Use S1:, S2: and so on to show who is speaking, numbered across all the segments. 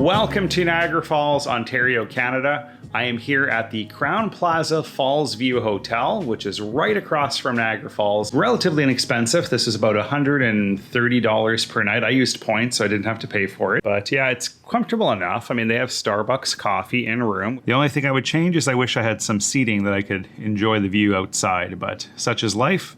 S1: Welcome to Niagara Falls, Ontario, Canada. I am here at the Crowne Plaza Falls View Hotel, which is right across from Niagara Falls. Relatively inexpensive. This is about $130 per night. I used points, so I didn't have to pay for it. But yeah, it's comfortable enough. I mean, they have Starbucks coffee in room. The only thing I would change is I wish I had some seating that I could enjoy the view outside, but such is life.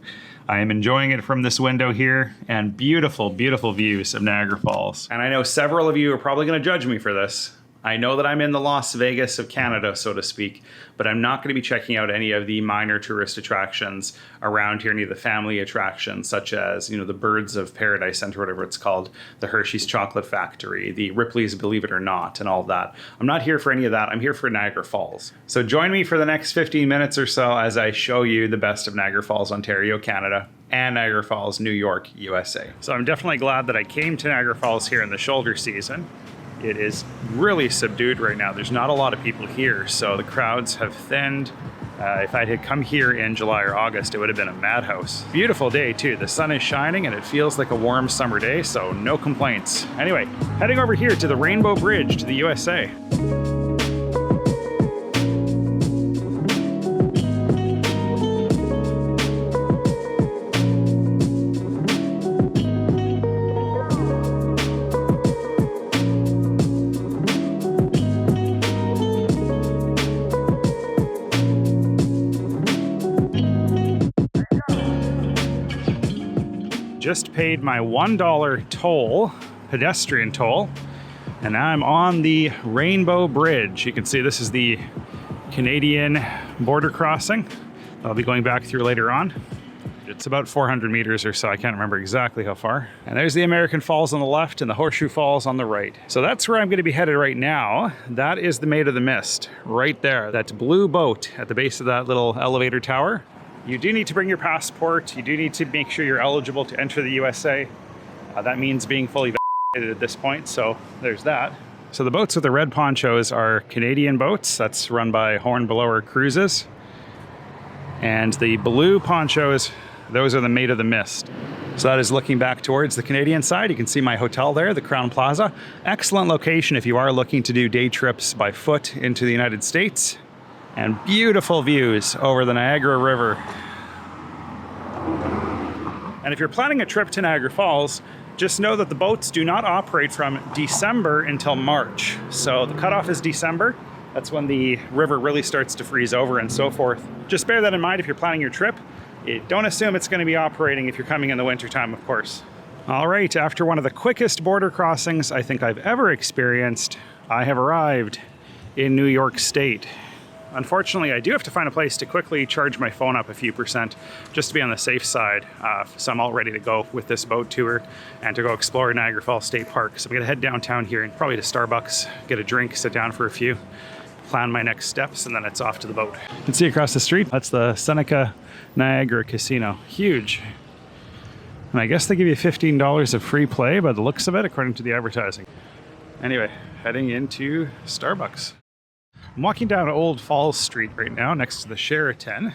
S1: I am enjoying it from this window here, and beautiful, beautiful views of Niagara Falls. And I know several of you are probably going to judge me for this. I know that I'm in the Las Vegas of Canada, so to speak, but I'm not going to be checking out any of the minor tourist attractions around here, any of the family attractions, such as, you know, the Birds of Paradise Center, whatever it's called, the Hershey's Chocolate Factory, the Ripley's Believe It or Not, and all that. I'm not here for any of that. I'm here for Niagara Falls. So join me for the next 15 minutes or so as I show you the best of Niagara Falls, Ontario, Canada, and Niagara Falls, New York, USA. So I'm definitely glad that I came to Niagara Falls here in the shoulder season. It is really subdued right now. There's not a lot of people here, so the crowds have thinned. If I had come here in July or August, it would have been a madhouse. Beautiful day too. The sun is shining and it feels like a warm summer day, so no complaints. Anyway, heading over here to the Rainbow Bridge to the USA. Just paid my $1 toll, pedestrian toll, and now I'm on the Rainbow Bridge. You can see this is the Canadian border crossing I'll be going back through later on. It's about 400 meters or so. I can't remember exactly how far. And there's the American Falls on the left and the Horseshoe Falls on the right. So that's where I'm going to be headed right now. That is the Maid of the Mist right there. That blue boat at the base of that little elevator tower. You do need to bring your passport. You do need to make sure you're eligible to enter the USA. That means being fully vaccinated at this point, so there's that. So the boats with the red ponchos are Canadian boats. That's run by Hornblower Cruises. And the blue ponchos, those are the Maid of the Mist. So that is looking back towards the Canadian side. You can see my hotel there, the Crowne Plaza. Excellent location if you are looking to do day trips by foot into the United States. And beautiful views over the Niagara River. And if you're planning a trip to Niagara Falls, just know that the boats do not operate from December until March. So the cutoff is December. That's when the river really starts to freeze over and so forth. Just bear that in mind if you're planning your trip. Don't assume it's going to be operating if you're coming in the wintertime, of course. All right, after one of the quickest border crossings I think I've ever experienced, I have arrived in New York State. Unfortunately, I do have to find a place to quickly charge my phone up a few percent just to be on the safe side. So I'm all ready to go with this boat tour and to go explore Niagara Falls State Park. So I'm gonna head downtown here and probably to Starbucks, get a drink, sit down for a few, plan my next steps, and then it's off to the boat. You can see across the street, that's the Seneca Niagara Casino. Huge. And I guess they give you $15 of free play by the looks of it, according to the advertising. Anyway, heading into Starbucks. I'm walking down Old Falls Street right now next to the Sheraton.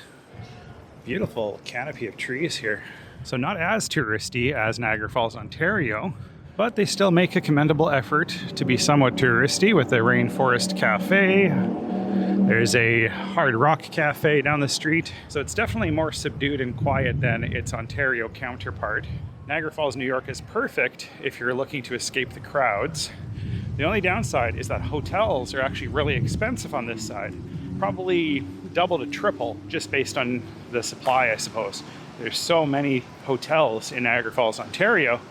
S1: Beautiful canopy of trees here. So not as touristy as Niagara Falls, Ontario, but they still make a commendable effort to be somewhat touristy with the Rainforest Cafe. There's a Hard Rock Cafe down the street. So it's definitely more subdued and quiet than its Ontario counterpart. Niagara Falls, New York is perfect if you're looking to escape the crowds. The only downside is that hotels are actually really expensive on this side. Probably double to triple just based on the supply, I suppose. There's so many hotels in Niagara Falls, Ontario,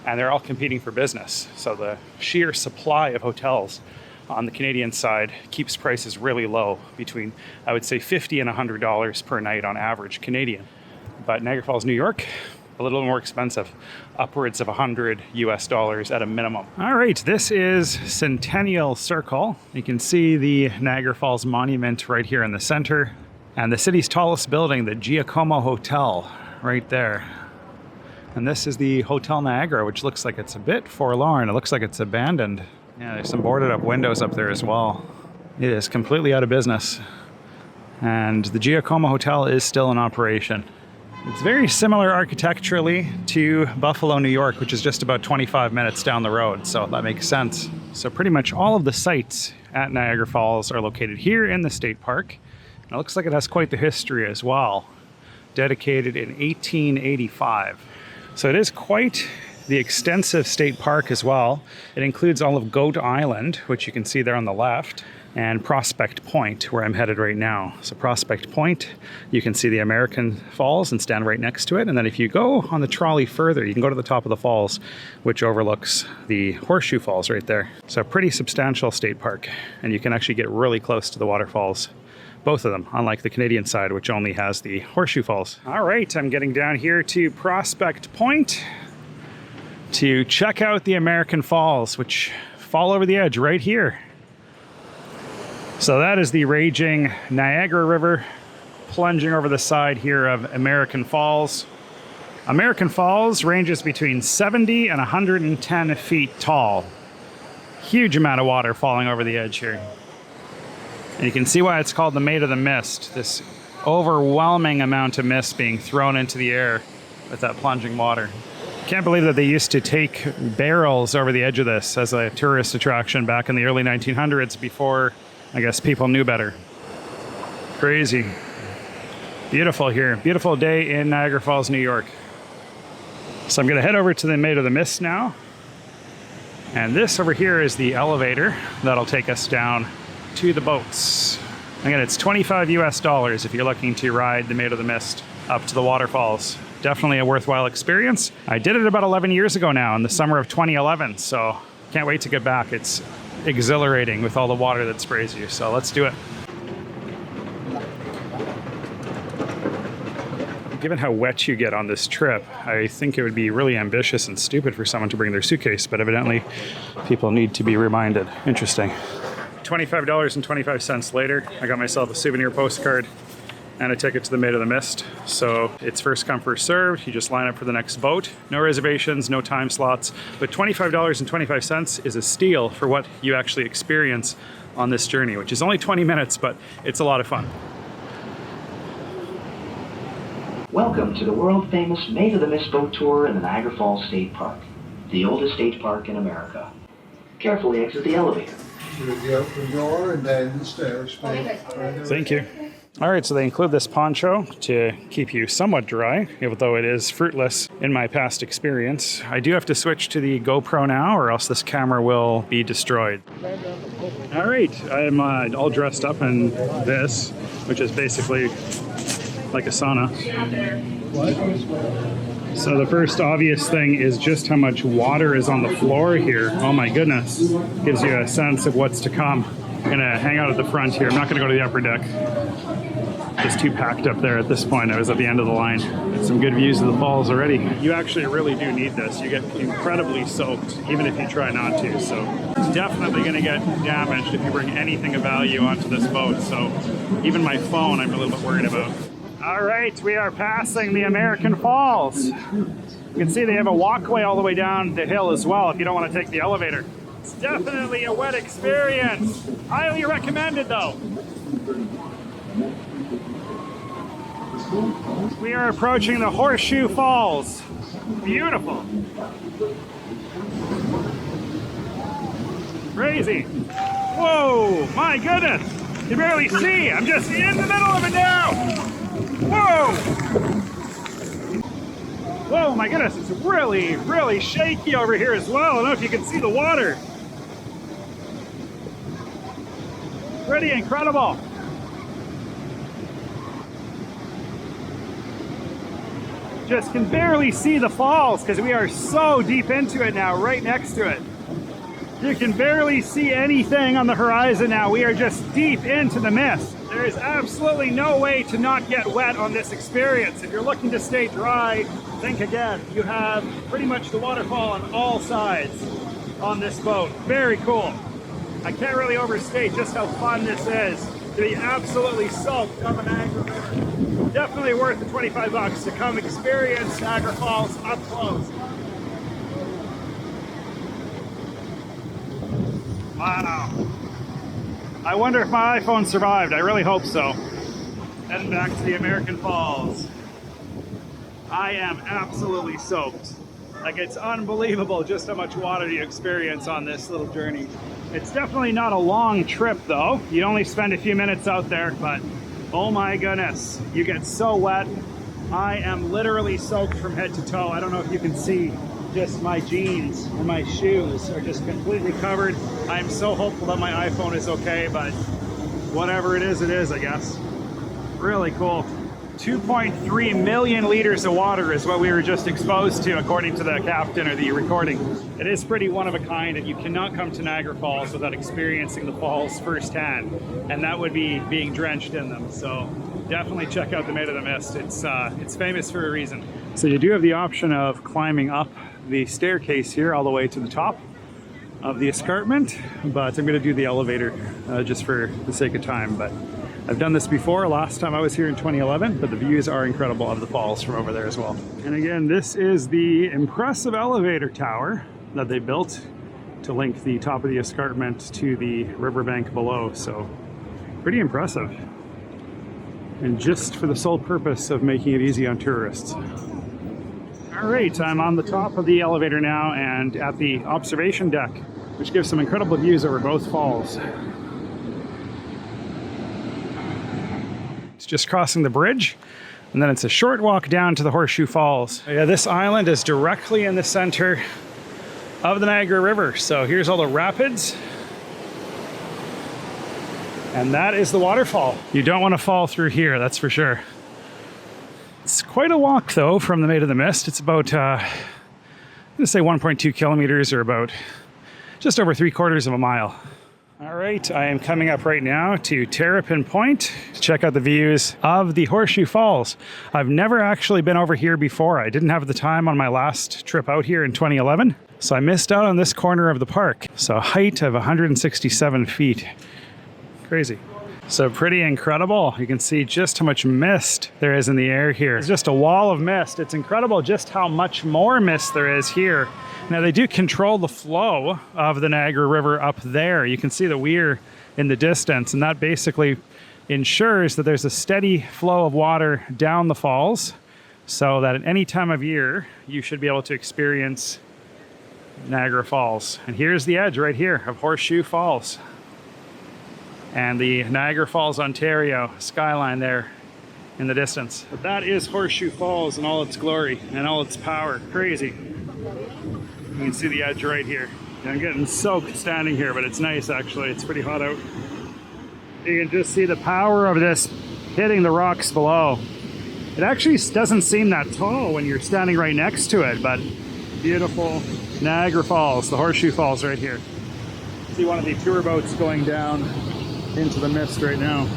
S1: and they're all competing for business. So the sheer supply of hotels on the Canadian side keeps prices really low, between, I would say, $50 and $100 per night on average Canadian. But Niagara Falls, New York, a little more expensive, upwards of $100 US at a minimum. All right, this is Centennial Circle. You can see the Niagara Falls Monument right here in the center, and the city's tallest building, the Giacomo Hotel, right there. And this is the Hotel Niagara, which looks like it's a bit forlorn. It looks like it's abandoned. Yeah, there's some boarded up windows up there as well. It is completely out of business. And the Giacomo Hotel is still in operation. It's very similar architecturally to Buffalo, New York, which is just about 25 minutes down the road, so that makes sense. So pretty much all of the sites at Niagara Falls are located here in the state park. And it looks like it has quite the history as well, dedicated in 1885. So it is quite the extensive state park as well. It includes all of Goat Island, which you can see there on the left, and Prospect Point, where I'm headed right now. So Prospect Point, you can see the American Falls and stand right next to it. And then if you go on the trolley further, you can go to the top of the falls, which overlooks the Horseshoe Falls right there. So a pretty substantial state park, and you can actually get really close to the waterfalls. Both of them, unlike the Canadian side, which only has the Horseshoe Falls. All right, I'm getting down here to Prospect Point to check out the American Falls, which fall over the edge right here. So that is the raging Niagara River plunging over the side here of American Falls. American Falls ranges between 70 and 110 feet tall. Huge amount of water falling over the edge here. And you can see why it's called the Maid of the Mist. This overwhelming amount of mist being thrown into the air with that plunging water. Can't believe that they used to take barrels over the edge of this as a tourist attraction back in the early 1900s before, I guess, people knew better. Crazy. Beautiful here. Beautiful day in Niagara Falls, New York. So I'm going to head over to the Maid of the Mist now. And this over here is the elevator that'll take us down to the boats. Again, it's $25 US if you're looking to ride the Maid of the Mist up to the waterfalls. Definitely a worthwhile experience. I did it about 11 years ago now, in the summer of 2011, so can't wait to get back. It's exhilarating with all the water that sprays you, so let's do it. Given how wet you get on this trip, I think it would be really ambitious and stupid for someone to bring their suitcase, but evidently people need to be reminded. Interesting. $25.25 later, I got myself a souvenir postcard and a ticket to the Maid of the Mist. So it's first come, first served. You just line up for the next boat. No reservations, no time slots, but $25.25 is a steal for what you actually experience on this journey, which is only 20 minutes, but it's a lot of fun.
S2: Welcome to the world-famous Maid of the Mist boat tour in the Niagara Falls State Park, the oldest state park in America. Carefully exit the elevator.
S3: Through the open door and down the stairs.
S1: Thank you. All right, so they include this poncho to keep you somewhat dry, even though it is fruitless in my past experience. I do have to switch to the GoPro now, or else this camera will be destroyed. All right, I'm all dressed up in this, which is basically like a sauna. So the first obvious thing is just how much water is on the floor here. Oh my goodness. Gives you a sense of what's to come. I'm gonna hang out at the front here. I'm not gonna go to the upper deck. Just too packed up there at this point. I was at the end of the line. Some good views of the falls already. You actually really do need this. You get incredibly soaked, even if you try not to. So it's definitely gonna get damaged if you bring anything of value onto this boat. So even my phone, I'm a little bit worried about. All right, we are passing the American Falls. You can see they have a walkway all the way down the hill as well if you don't want to take the elevator. It's definitely a wet experience. Highly recommended though. We are approaching the Horseshoe Falls. Beautiful. Crazy. Whoa, my goodness. You can barely see. I'm just in the middle of it now. Whoa! Whoa, my goodness, it's really, really shaky over here as well. I don't know if you can see the water. Pretty incredible. Just can barely see the falls because we are so deep into it now, right next to it. You can barely see anything on the horizon now. We are just deep into the mist. There is absolutely no way to not get wet on this experience. If you're looking to stay dry, think again. You have pretty much the waterfall on all sides on this boat. Very cool. I can't really overstate just how fun this is to be absolutely soaked on the Niagara River. Definitely worth the 25 bucks to come experience Niagara Falls up close. Wow. I wonder if my iPhone survived. I really hope so. Heading back to the American Falls. I am absolutely soaked. Like, it's unbelievable just how much water you experience on this little journey. It's definitely not a long trip though. You only spend a few minutes out there, but oh my goodness, you get so wet. I am literally soaked from head to toe. I don't know if you can see, just my jeans and my shoes are just completely covered. I'm so hopeful that my iPhone is okay, but whatever it is, I guess. Really cool. 2.3 million liters of water is what we were just exposed to, according to the captain or the recording. It is pretty one of a kind, and you cannot come to Niagara Falls without experiencing the falls firsthand, and that would be being drenched in them. So definitely check out the Maid of the Mist. It's famous for a reason. So you do have the option of climbing up the staircase here all the way to the top of the escarpment, but I'm going to do the elevator just for the sake of time. But I've done this before, last time I was here in 2011, but the views are incredible of the falls from over there as well. And again, this is the impressive elevator tower that they built to link the top of the escarpment to the riverbank below. So pretty impressive. And just for the sole purpose of making it easy on tourists. All right, I'm on the top of the elevator now and at the observation deck, which gives some incredible views over both falls. It's just crossing the bridge, and then it's a short walk down to the Horseshoe Falls. Yeah, this island is directly in the center of the Niagara River. So here's all the rapids, and that is the waterfall. You don't want to fall through here, that's for sure. It's quite a walk though from the Maid of the Mist. It's about, I'm gonna say 1.2 kilometers, or about just over 3/4 of a mile. All right, I am coming up right now to Terrapin Point to check out the views of the Horseshoe Falls. I've never actually been over here before. I didn't have the time on my last trip out here in 2011, so I missed out on this corner of the park. So a height of 167 feet. Crazy. So pretty incredible. You can see just how much mist there is in the air here. It's just a wall of mist. It's incredible just how much more mist there is here. Now they do control the flow of the Niagara River up there. You can see the weir in the distance, and that basically ensures that there's a steady flow of water down the falls, so that at any time of year you should be able to experience Niagara Falls. And here's the edge right here of Horseshoe Falls. And the Niagara Falls, Ontario skyline there in the distance. But that is Horseshoe Falls in all its glory and all its power. Crazy. You can see the edge right here. I'm getting soaked standing here, but it's nice actually. It's pretty hot out. You can just see the power of this hitting the rocks below. It actually doesn't seem that tall when you're standing right next to it, but beautiful Niagara Falls, the Horseshoe Falls right here. See one of the tour boats going down into the mist right now.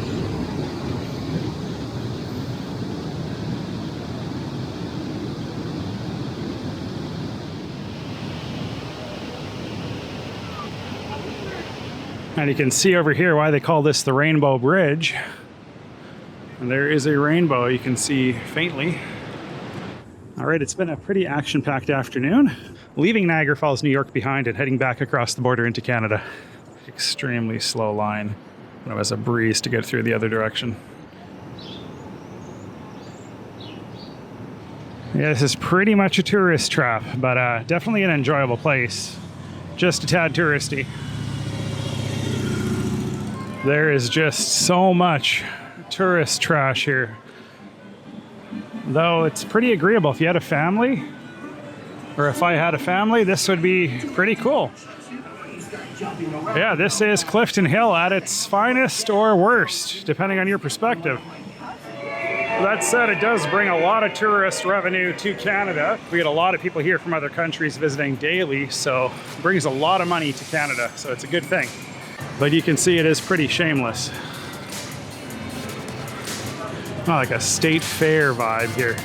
S1: And you can see over here why they call this the Rainbow Bridge. And there is a rainbow you can see faintly. All right, it's been a pretty action-packed afternoon. Leaving Niagara Falls, New York behind and heading back across the border into Canada. Extremely slow line. It was a breeze to get through the other direction. Yeah, this is pretty much a tourist trap, but definitely an enjoyable place. Just a tad touristy. There is just so much tourist trash here. Though it's pretty agreeable. If you had a family, or if I had a family, this would be pretty cool. Yeah, this is Clifton Hill at its finest or worst, depending on your perspective. That said, it does bring a lot of tourist revenue to Canada. We get a lot of people here from other countries visiting daily, so it brings a lot of money to Canada, so it's a good thing. But you can see it is pretty shameless. Oh, like a state fair vibe here.